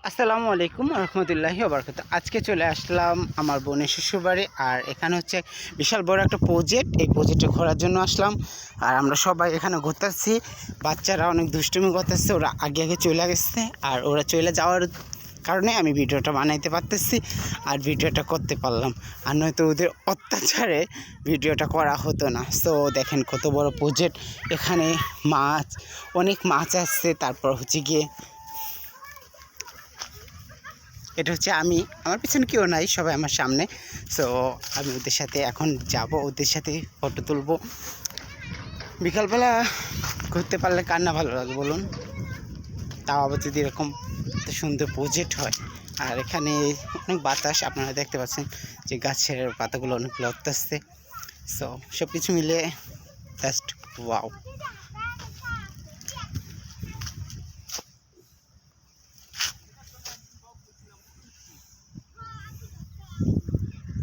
আসসালামু আলাইকুম রহমতুল্লাহি ওবরকাত। আজকে চলে আসলাম আমার বোনের শ্বশুরবাড়ি। আর এখানে হচ্ছে বিশাল বড় একটা প্রজেক্ট, এই প্রজেক্টে ঘোরার জন্য আসলাম। আর আমরা সবাই এখানে ঘুরতেছি। বাচ্চারা অনেক দুষ্টুমি করতেছে, ওরা আগে আগে চলে গেছে। আর ওরা চলে যাওয়ার কারণে আমি ভিডিওটা বানাইতে পারতেছি আর ভিডিওটা করতে পারলাম। আর নয়তো ওদের অত্যাচারে ভিডিওটা করা হতো না। সো দেখেন কত বড় প্রজেক্ট, এখানে মাছ, অনেক মাছ আসছে। তারপর হচ্ছে গিয়ে এটা হচ্ছে আমার পিছনে কেউ নাই, সবাই আমার সামনে। সো আমি ওদের সাথে এখন যাব, ওদের সাথে ফটো তুলব। বিকালবেলা ঘুরতে পারলে কার না ভালো লাগে বলুন, তাও আবার যদি এরকম সুন্দর প্রজেক্ট হয়। আর এখানে অনেক বাতাস, আপনারা দেখতে পাচ্ছেন যে গাছের পাতাগুলো অনেক লড়তেছে। সো সব কিছু মিলে জাস্ট ওয়াও।